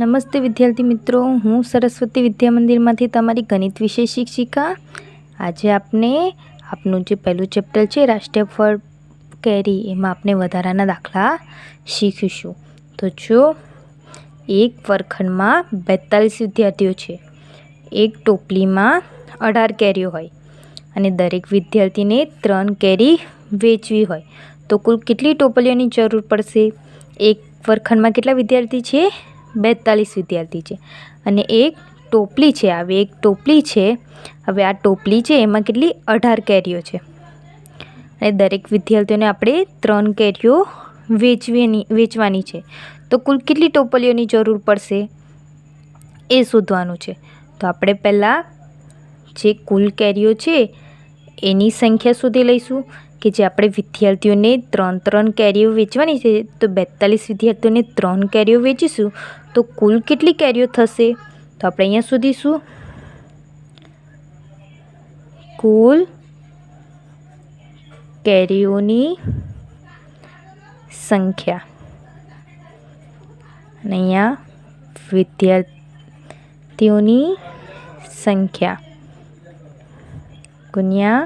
નમસ્તે વિદ્યાર્થી મિત્રો, હું સરસ્વતી વિદ્યા મંદિરમાંથી તમારી ગણિત વિષય શિક્ષિકા. આજે આપણે આપનું જે પહેલું ચેપ્ટર છે રાષ્ટ્રીય ફળ કેરી, એમાં આપણે વધારાના દાખલા શીખીશું. તો જો એક વર્ગખંડમાં 42 વિદ્યાર્થીઓ છે, એક ટોપલીમાં 18 કેરીઓ હોય અને દરેક વિદ્યાર્થીને 3 કેરી વેચવી હોય તો કુલ કેટલી ટોપલીઓની જરૂર પડશે? એક વર્ગખંડમાં કેટલા વિદ્યાર્થી છે? 42 વિદ્યાર્થી છે અને એક ટોપલી છે. આવી એક ટોપલી છે. હવે આ ટોપલી છે એમાં કેટલી 18 કેરીઓ છે અને દરેક વિદ્યાર્થીઓને આપણે 3 કેરીઓ વેચવાની છે તો કુલ કેટલી ટોપલીઓની જરૂર પડશે એ શોધવાનું છે. તો આપણે પહેલાં જે કુલ કેરીઓ છે એની સંખ્યા શોધી લઈશું કે જે આપણે વિદ્યાર્થીઓને 3 કેરીઓ વેચવાની છે. તો 42 વિદ્યાર્થીઓને 3 કેરીઓ વેચીશું તો કુલ કેટલી કેરીઓ થશે? તો આપણે અહીંયા શોધીશું કુલ કેરીઓની સંખ્યા અને અહીંયા વિદ્યાર્થીઓની સંખ્યા ગુણ્યા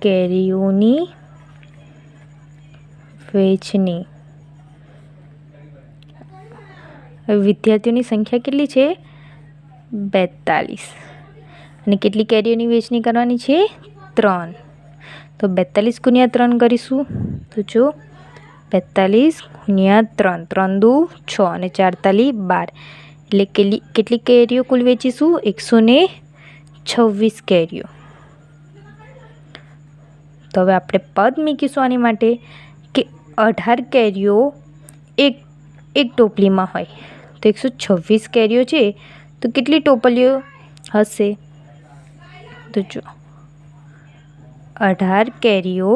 કેરીઓની વેચની. વિદ્યાર્થીઓની સંખ્યા કેટલી છે? 42 અને કેટલી કેરીઓની વેચણી કરવાની છે? 3. તો 42 ગુણ્યા 3 કરીશું. તો જો 42 ગુણ્યા 3, 3 દુ 6 અને 4 તાલી 12 એટલે કેટલી કેરીઓ કુલ વેચીશું? 126 કેરીઓ. તો હવે આપણે પદ મૂકીશું આની માટે કે 18 કેરીઓ એક ટોપલીમાં હોય તો 126 કેરીઓ છે તો કેટલી ટોપલીઓ હશે? તો જો 18 કેરીઓ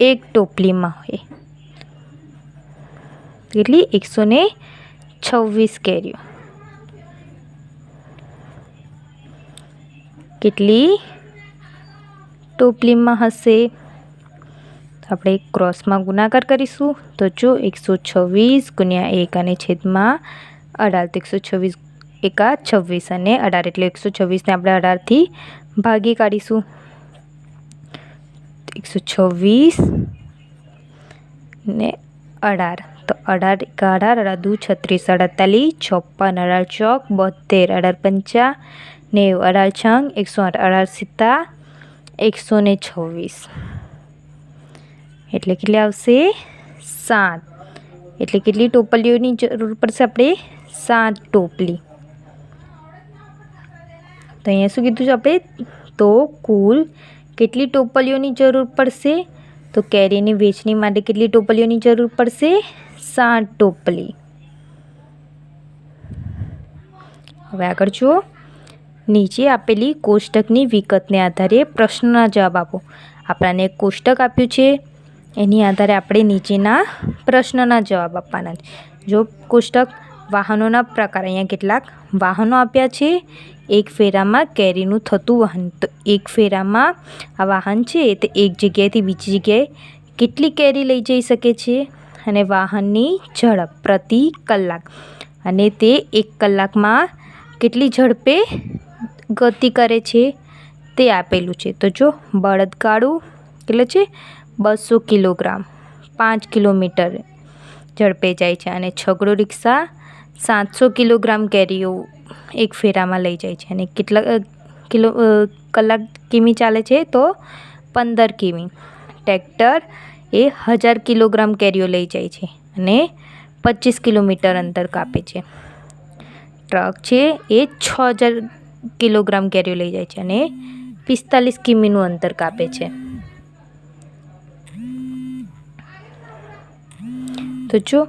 એક ટોપલીમાં હોય કેટલી? 126 કેરીઓ. કેટલી ટોપલીમાં હશે? તો આપણે ક્રોસમાં ગુણાકાર કરીશું. તો જો 126 ગુણ્યા 1 અને છેદમાં 18 તો 126 એકા 26 અને 18 એટલે 126ને આપણે 18થી ભાગી કાઢીશું. 126 ને 18 તો 18 એકા 18, 18 દુ 36, 48, 56, 18 ચોક 72, 18 પંચા 90, 18 છંગ 108, 18 સિત્તા 126 એટલે કેટલી આવશે? 7. એટલે કેટલી ટોપલીઓની જરૂર પડશે? આપણે 7 ટોપલી. તો અહીંયા શું કીધું છે આપણે? તો કુલ કેટલી ટોપલીઓની જરૂર પડશે? તો કેરીની વેચણી માટે કેટલી ટોપલીઓની જરૂર પડશે? 7 ટોપલી. હવે આગળ જુઓ, નીચે આપેલી કોષ્ટકની વિગતને આધારે પ્રશ્નના જવાબ આપો. આપણને એક કોષ્ટક આપ્યું છે, એની આધારે આપણે નીચેના પ્રશ્નના જવાબ આપવાના છે. જો કોષ્ટક વાહનોના પ્રકાર, અહીંયા કેટલાક વાહનો આપ્યા છે. એક ફેરામાં કેરીનું થતું વહન, તો એક ફેરામાં આ વાહન છે તે એક જગ્યાએથી બીજી જગ્યાએ કેટલી કેરી લઈ જઈ શકે છે અને વાહનની ઝડપ પ્રતિ કલાક અને તે 1 કલાકમાં કેટલી ઝડપે ગતિ કરે છે તે આપેલું છે. તો જો બળદગાડું કેટલું છે? 200 કિલોગ્રામ 5 કિલોમીટર ઝડપે જાય છે અને છગડો રિક્ષા 700 કિલોગ્રામ કેરીઓ એક ફેરામાં લઈ જાય છે અને કેટલા કલાક કિમી ચાલે છે? તો 15 કિમી. ટ્રેક્ટર એ 1000 કિલોગ્રામ કેરીઓ લઈ જાય છે અને 25 કિલોમીટર અંતર કાપે છે. ટ્રક છે એ 6000 કિલોગ્રામ કેરીઓ લઈ જાય છે અને 45 કિમીનું અંતર કાપે છે. તો જો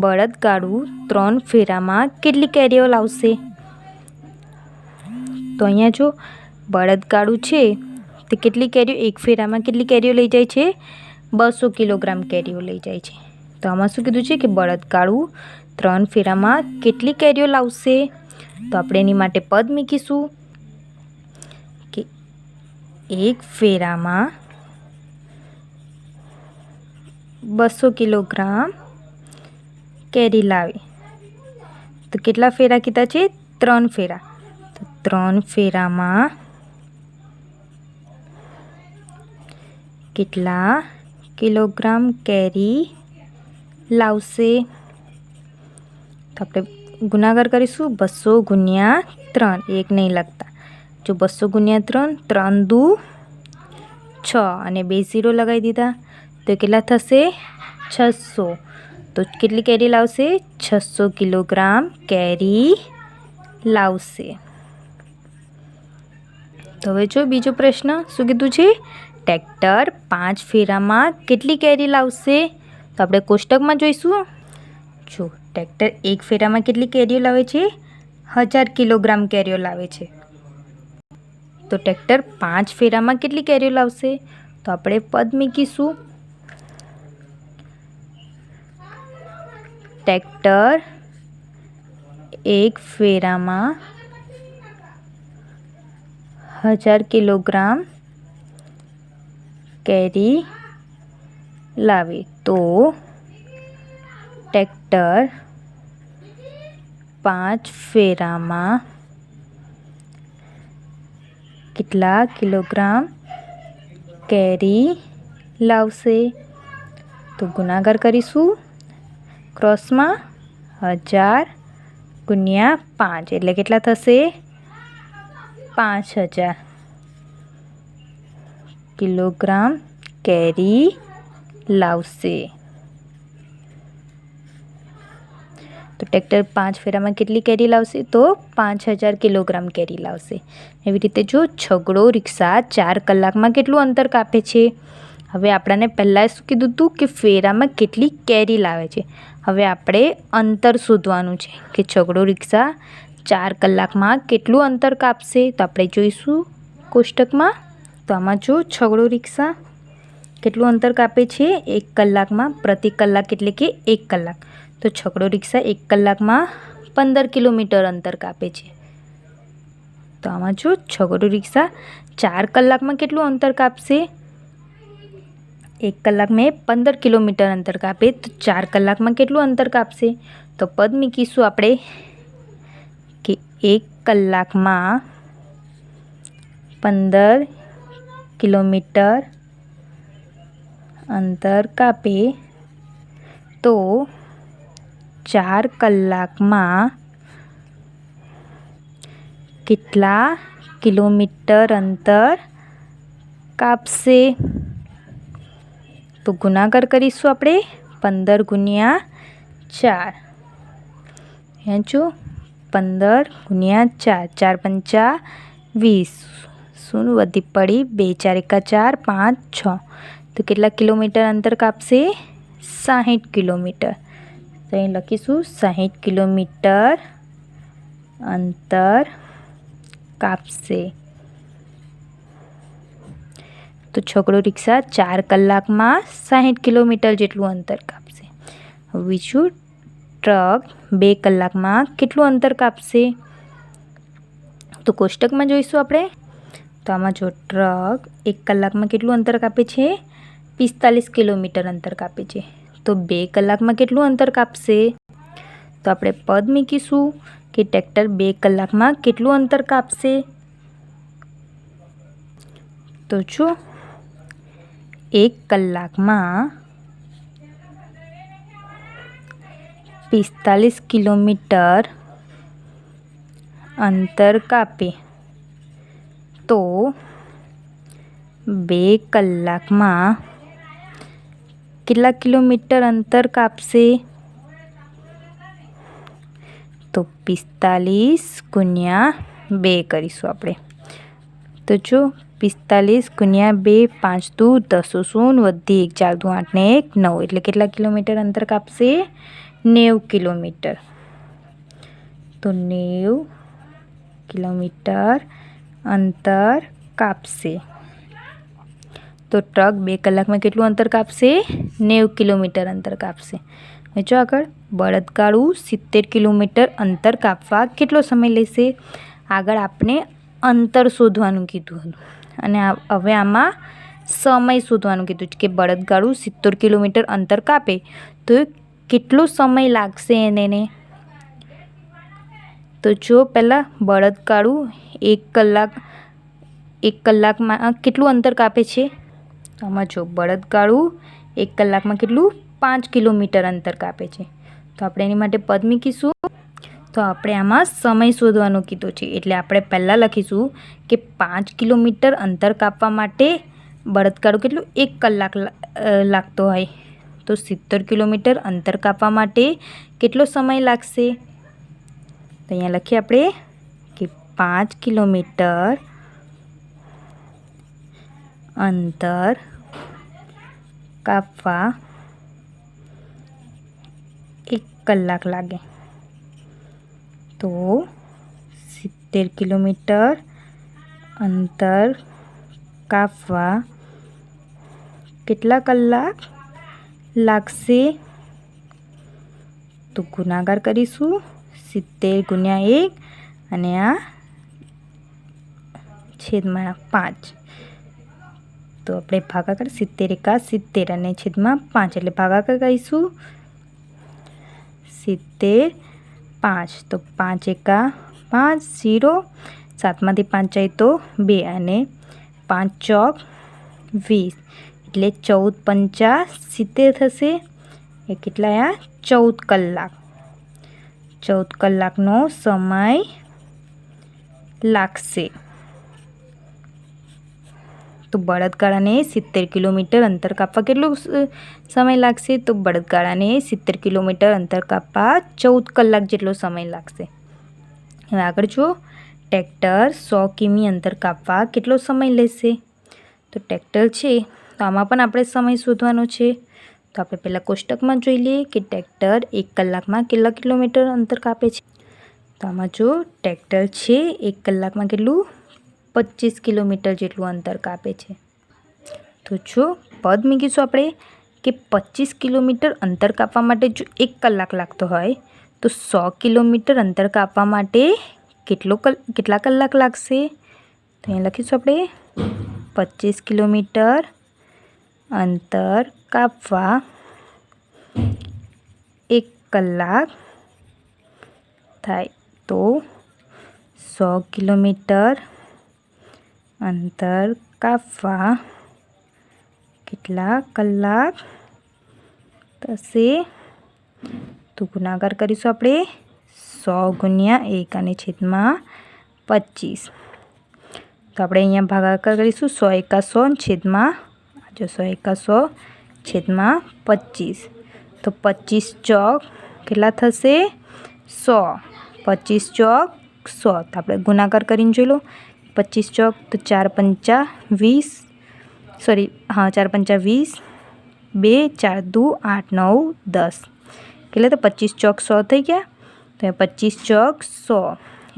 બળદગાડું 3 ફેરામાં કેટલી કેરીઓ લાવશે? તો અહીંયા જો બળદગાડું છે તે કેટલી કેરીઓ એક ફેરામાં કેટલી કેરીઓ લઈ જાય છે? 200 કિલોગ્રામ કેરીઓ લઈ જાય છે. તો આમાં શું કીધું છે કે બળદગાડું 3 ફેરામાં કેટલી કેરીઓ લાવશે? તો આપણે એની માટે પદ મૂકીશું કે એક ફેરામાં 200 કિલોગ્રામ કેરી લાવે તો કેટલા ફેરા કીધા છે? 3 ફેરા. તો 3 ફેરામાં કેટલા કિલોગ્રામ કેરી લાવશે? તો આપણે ગુણાકાર કરીશું. 200 ગુણ્યા 3, 1 નહીં લખતા. જો 200 ગુણ્યા 3, 3 દુ 6 અને 2 0 લગાવી દીધા તો કેટલા થશે? 600. તો કેટલી કેરી લાવશે? 600 કિલોગ્રામ કેરી લાવશે. તો હવે જો બીજો પ્રશ્ન શું કીધું છે? ટ્રેક્ટર 5 ફેરામાં કેટલી કેરી લાવશે? તો આપણે કોષ્ટકમાં જોઈશું. જો ટ્રેક્ટર 1 ફેરામાં કેટલી કેરીઓ લાવે છે? 1000 કિલોગ્રામ કેરીઓ લાવે છે. તો ટ્રેક્ટર 5 ફેરામાં કેટલી કેરીઓ લાવશે? તો આપણે પદ મૂકીશું. ટ્રેક્ટર 1 ફેરામાં 1000 કિલોગ્રામ કેરી લાવે તો ટ્રેક્ટર 5 ફેરામાં કેટલા કિલોગ્રામ કેરી લાવશે? તો ગુણાકાર કરીશું. ક્રોસમાં 1000 ગુણ્યા 5 એટલે કેટલા થશે? 5000 કિલોગ્રામ કેરી લાવશે. તો ટ્રેક્ટર 5 ફેરામાં કેટલી કેરી લાવશે? તો 5000 કિલોગ્રામ કેરી લાવશે. એવી રીતે જો છગડો રિક્ષા 4 કલાકમાં કેટલું અંતર કાપે છે? હવે આપણને પહેલાં શું કીધું હતું કે ફેરામાં કેટલી કેરી લાવે છે. હવે આપણે અંતર શોધવાનું છે કે છગડો રિક્ષા 4 કલાકમાં કેટલું અંતર કાપશે. તો આપણે જોઈશું કોષ્ટકમાં. તો આમાં જો છગડો રિક્ષા કેટલું અંતર કાપે છે? 1 કલાકમાં. પ્રતિ કલાક એટલે કે 1 કલાક. તો છગડો રિક્ષા 1 કલાકમાં 15 કિલોમીટર અંતર કાપે છે. તો આમાં જો છગડો રિક્ષા 4 કલાકમાં કેટલું અંતર કાપશે? 1 કલાકમાં 15 કિલોમીટર અંતર કાપે તો 4 કલાકમાં કેટલું અંતર કાપશે? તો પદ મૂકીશું આપણે કે 1 કલાકમાં 15 કિલોમીટર અંતર કાપે તો 4 કલાકમાં કેટલા કિલોમીટર અંતર કાપશે? તો ગુણાકાર કરીશું આપણે. 15 ગુણ્યા 4. અહીંયા જો 15 ગુણ્યા 4, 4 પંચા 20. શું વધી પડી? 2 4 એકા 4, 5 6. તો કેટલા કિલોમીટર અંતર કાપશે? 60 કિલોમીટર. તો અહીં લખીશું 60 કિલોમીટર અંતર કાપશે. તો છગડો રિક્ષા 4 કલાકમાં 60 કિલોમીટર જેટલું અંતર કાપશે. બીજું ટ્રક 2 કલાકમાં કેટલું અંતર કાપશે? તો કોષ્ટકમાં જોઈશું આપણે. તો આમાં જો ટ્રક 1 કલાકમાં કેટલું અંતર કાપે છે? 45 કિલોમીટર અંતર કાપે છે. તો 2 કલાકમાં કેટલું અંતર કાપશે? તો આપણે પદ મૂકીશું કે ટ્રેક્ટર 2 કલાકમાં કેટલું અંતર કાપશે? તો જો 1 કલાકમાં 45 કિલોમીટર અંતર કાપે તો 2 કલાકમાં કેટલા કિલોમીટર અંતર કાપશે? તો 45 ગુણ્યા 2 કરીશું આપણે. તો જો 45 ગુણ્યા 2, 5 દુ 10, શૂન્ય વધી 1, 4 દુ 8 ને 1 9 એટલે કેટલા કિલોમીટર અંતર કાપશે? 90 કિલોમીટર. તો 90 કિલોમીટર અંતર કાપશે. તો ટ્રક 2 કલાકમાં કેટલું અંતર કાપશે? 90 કિલોમીટર અંતર કાપશે. જો આગળ બળદગાડું 70 કિલોમીટર અંતર કાપવા કેટલો સમય લેશે? આગળ આપણે અંતર શોધવાનું કીધું હતું અને હવે આમાં સમય શોધવાનું કીધું છે કે બળદગાડું 70 કિલોમીટર અંતર કાપે તો કેટલો સમય લાગશે એને. તો જો પહેલાં બળદગાડું 1 કલાકમાં કેટલું અંતર કાપે છે. આમાં જો બળદગાડું 1 કલાકમાં કેટલું 5 કિલોમીટર અંતર કાપે છે. તો આપણે એની માટે પદ મૂકીશું. તો આપણે આમાં સમય શોધવાનું કીધું છે એટલે આપણે પહેલાં લખીશું કે 5 કિલોમીટર અંતર કાપવા માટે બળદગાડું કેટલું 1 કલાક લાગતો હોય. તો 70 કિલોમીટર અંતર કાપવા માટે કેટલો સમય લાગશે. તો અહીંયા લખીએ આપણે કે 5 કિલોમીટર અંતર કાપવા 1 કલાક લાગે. તો 70 કિલોમીટર અંતર કાપવા કેટલા કલાક લાગશે. તો ગુણાકાર કરીશું 70 ગુણ્યા 1 અને આ છેદમાં 5. તો આપણે ભાગાકાર 70 એકા 70 અને છેદમાં 5 એટલે ભાગાકાર કરીશું 70 5. તો 5 એકા 5 0 7માંથી 5 જાય તો 2 અને 5 ચોક 20 એટલે 14 પંચા 70 થશે. એ કેટલા આ 14 કલાક. 14 કલાકનો સમય લાગશે. તો બળદગાડાને 70 કિલોમીટર અંતર કાપવા કેટલો સમય લાગશે. તો બળદગાડાને 70 કિલોમીટર અંતર કાપવા 14 કલાક જેટલો સમય લાગશે. હવે આગળ જો ટ્રેક્ટર 100 કિમી અંતર કાપવા કેટલો સમય લેશે. તો ટ્રેક્ટર છે તો આમાં પણ આપણે સમય શોધવાનો છે. તો આપણે પહેલાં કોષ્ટકમાં જોઈ લઈએ કે ટ્રેક્ટર 1 કલાકમાં કેટલા કિલોમીટર અંતર કાપે છે. તો આમાં જો ટ્રેક્ટર છે 1 કલાકમાં કેટલું 25 કિલોમીટર જેટલું અંતર કાપે છે. તો જો પદ મૂકીશું આપણે કે 25 કિલોમીટર અંતર કાપવા માટે જો 1 કલાક લાગતો હોય તો 100 કિલોમીટર અંતર કાપવા માટે કેટલા કલાક લાગશે. તો અહીંયા લખીશું આપણે 25 કિલોમીટર અંતર કાપવા 1 કલાક થાય. તો 100 કિલોમીટર અંતર કાપવા કેટલા કલાક થશે. તો ગુણાકાર કરીશું આપણે 100 ગુણ્યા 1 અને છેદમાં 25. તો આપણે અહીંયા ભાગાકાર કરીશું 100 એકા 100 છેદમાં જો 100 એકા 100 છેદમાં 25. તો 25 ચોક કેટલા થશે 100. 25 ચોક 100. તો આપણે ગુણાકાર કરીને જોઈ લો 25 ચોક તો 4 પંચા 20 સોરી 4 પંચા 20 2 4 2 8 9 10 એટલે તો 25 ચોક 100 થઈ ગયા. તો 25 ચોક 100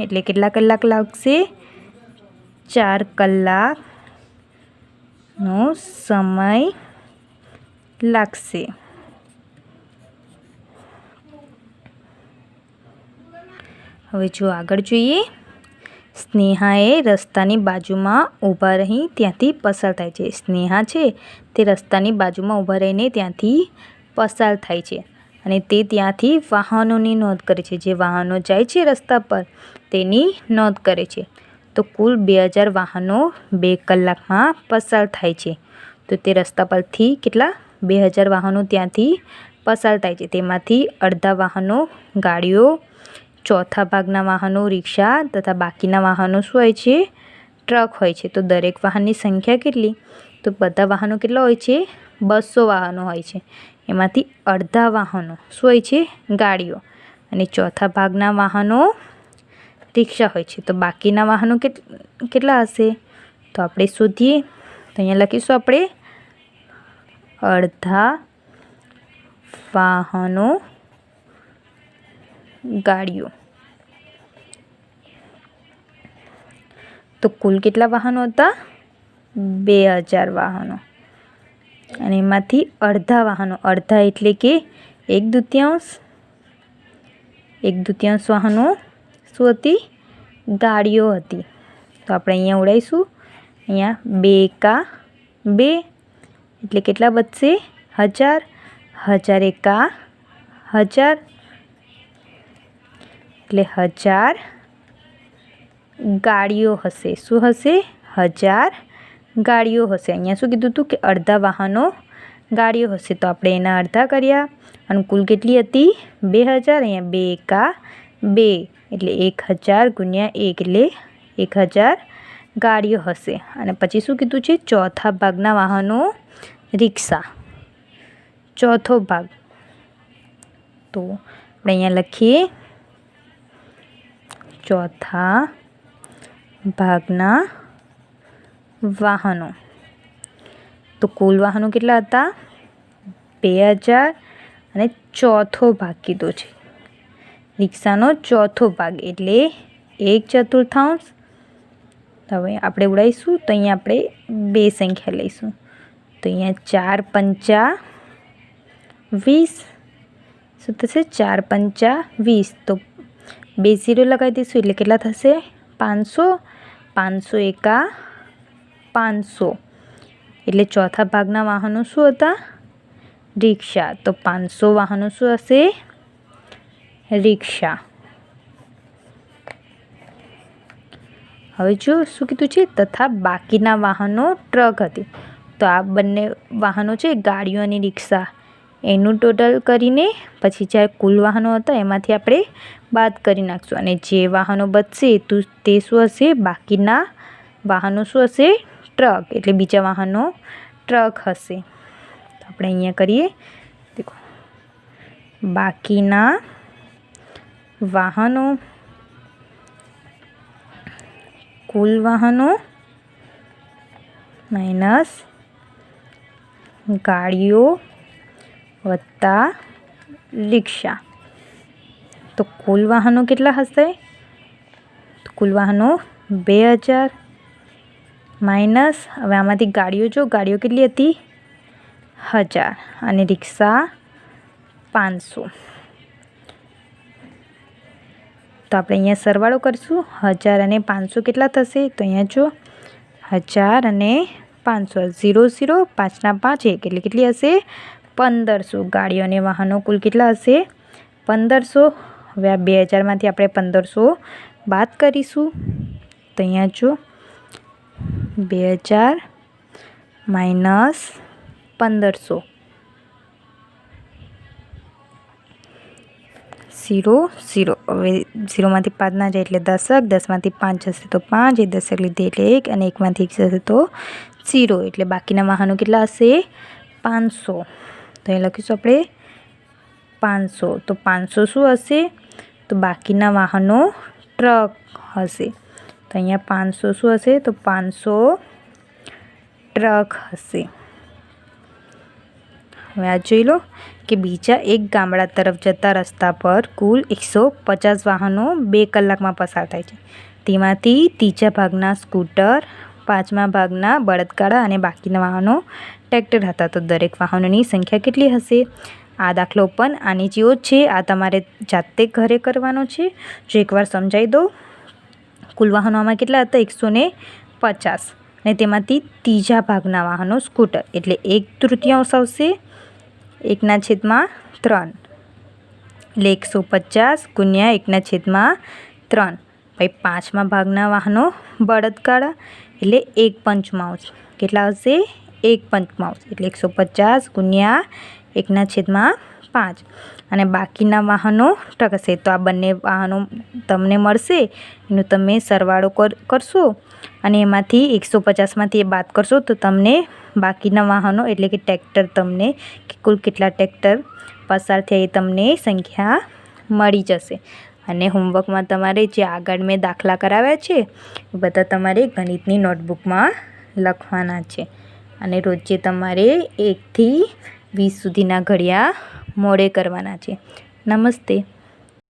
એટલે કેટલા કલાક લાગશે 4 કલાકનો સમય લાગશે. હવે જો આગળ જોઈએ. સ્નેહાએ રસ્તાની બાજુમાં ઊભા રહી ત્યાંથી પસાર થાય છે. સ્નેહા છે તે રસ્તાની બાજુમાં ઊભા રહીને ત્યાંથી પસાર થાય છે અને તે ત્યાંથી વાહનોની નોંધ કરે છે. જે વાહનો જાય છે રસ્તા પર તેની નોંધ કરે છે. તો કુલ 2000 વાહનો 2 કલાકમાં પસાર થાય છે. તો તે રસ્તા પરથી કેટલા 2000 વાહનો ત્યાંથી પસાર થાય છે. તેમાંથી અડધા વાહનો ગાડીઓ, ચોથા ભાગના વાહનો રિક્ષા તથા બાકીના વાહનો શું હોય છે ટ્રક હોય છે. તો દરેક વાહનની સંખ્યા કેટલી. તો બધા વાહનો કેટલા હોય છે 200 વાહનો હોય છે. એમાંથી અડધા વાહનો શું હોય છે ગાડીઓ અને ચોથા ભાગના વાહનો રિક્ષા હોય છે. તો બાકીના વાહનો કેટલા હશે. તો આપણે શોધીએ. તો અહીંયા લખીશું આપણે અડધા વાહનો ગાડીઓ. તો કુલ કેટલા વાહનો હતા 2000 વાહનો અને એમાંથી અડધા વાહનો અડધા એટલે કે 1/2 વાહનો શું હતી ગાડીઓ હતી. તો આપણે અહીંયા ઉડાવીશું અહીંયા 2 એકા 2 એટલે કેટલા બચશે 1000. 1000 એકા 1000 એટલે 1000 ગાડીઓ હશે. શું હશે? 1000 ગાડીઓ હશે. અહીંયા શું કીધું હતું કે અડધા વાહનો ગાડીઓ હશે, તો આપણે એના અડધા કર્યા અને કુલ કેટલી હતી 2000. અહીંયા 2 એકા 2 એટલે 1000 ગુણ્યા 1 એટલે 1000 ગાડીઓ હશે. અને પછી શું કીધું છે? ચોથા ભાગના વાહનો રિક્ષા. ચોથો ભાગ તો આપણે અહીંયા લખીએ ચોથા ભાગના વાહનો. તો કુલ વાહનો કેટલા હતા? 2000 અને ચોથો ભાગ કીધો છે. રિક્ષાનો ચોથો ભાગ એટલે 1/4. હવે આપણે ઉડાઈશું તો અહીંયા આપણે 2 સંખ્યા લઈશું. તો અહીંયા 4 પંચા 20. શું થશે? 4 પંચા 20. તો 2 0 લગાવી દઈશું એટલે કેટલા થશે? 500. 500 એકા 500 એટલે ચોથા ભાગના વાહનો શું હતા? રિક્ષા. તો 500 વાહનો શું હશે? રિક્ષા. હવે જો શું કીધું છે? તથા બાકીના વાહનો ટ્રક હતી. તો આ બંને વાહનો છે ગાડીઓ અને રિક્ષા, એનું ટોટલ કરીને પછી જ્યારે કુલ વાહનો હતા એમાંથી આપણે બાદ કરી નાખશું અને જે વાહનો બચશે તે શું હશે? બાકીના વાહનો શું હશે? ટ્રક. એટલે બીજા વાહનો ટ્રક હશે. તો આપણે અહીંયા કરીએ. દેખો, બાકીના વાહનો કુલ વાહનો માઇનસ ગાડીઓ વત્તા રિક્ષા. તો કુલ વાહનો કેટલા હશે? તો કુલ વાહનો 2000 માઇનસ, હવે આમાંથી ગાડીઓ જો, ગાડીઓ કેટલી હતી? 1000 અને રિક્ષા 500. તો આપણે અહીંયા સરવાળો કરીશું. 1000 અને 500 કેટલા થશે? તો અહીંયા જો 1000 અને 500 0 0 5 ના 5 1 એટલે કેટલી હશે? 1500. ગાડીઓ અને વાહનો કુલ કેટલા હશે? 1500. હવે આ 2000માંથી આપણે 1500 બાદ કરીશું. તો અહીંયા જો 2000 માઇનસ 1500 0 0. હવે 0માંથી 5 ના જાય એટલે 10, 10માંથી 5 જશે તો 5, એ 10 લીધે એટલે 1 અને 1માંથી 1 જશે તો 0. એટલે બાકીના વાહનો કેટલા હશે? 500. તો એ લખીશું આપણે 500. તો 500 શું હશે? તો બાકીના વાહનો ટ્રક હશે. તો અહીંયા 500 શું હશે? તો 500 ટ્રક હશે. હવે આ જોઈ લો કે બીજા એક ગામડા તરફ જતા રસ્તા પર કુલ 150 વાહનો 2 કલાકમાં પસાર થાય છે. તેમાંથી ત્રીજા ભાગના સ્કૂટર, પાંચમા ભાગના બળદગાડા અને બાકીના વાહનો ટ્રેક્ટર હતા. તો દરેક વાહનોની સંખ્યા કેટલી હશે? આ દાખલો પણ આની જેવો જ છે. આ તમારે જાતે ઘરે કરવાનો છે. જો એકવાર સમજાવી દો. કુલ વાહનો આમાં કેટલા હતા? 150 અને તેમાંથી ત્રીજા ભાગના વાહનો સ્કૂટર એટલે 1/3 આવશે. 1/3 એટલે 150 ગુણ્યા 1/3. પછી પાંચમા ભાગના વાહનો બળદગાડા એટલે 1/5 કેટલા હશે? 1/5 એટલે 150 ગુણ્યા 1/5. અને બાકીના વાહનો ટ્રક હશે. તો આ બંને વાહનો તમને મળશે, એનું તમે સરવાળો કરશો અને એમાંથી 150માંથી એ બાદ કરશો તો તમને બાકીના વાહનો એટલે કે ટ્રેક્ટર તમને કુલ કેટલા ટ્રેક્ટર પસાર થયા એ તમને સંખ્યા મળી જશે. અને હોમવર્કમાં તમારે જે આગળ મેં દાખલા કરાવ્યા છે એ બધા તમારે ગણિતની નોટબુકમાં લખવાના છે. અને રોજે તમારે 1 થી 20 સુધીના ઘડિયા મોડે કરવાના છે. નમસ્તે.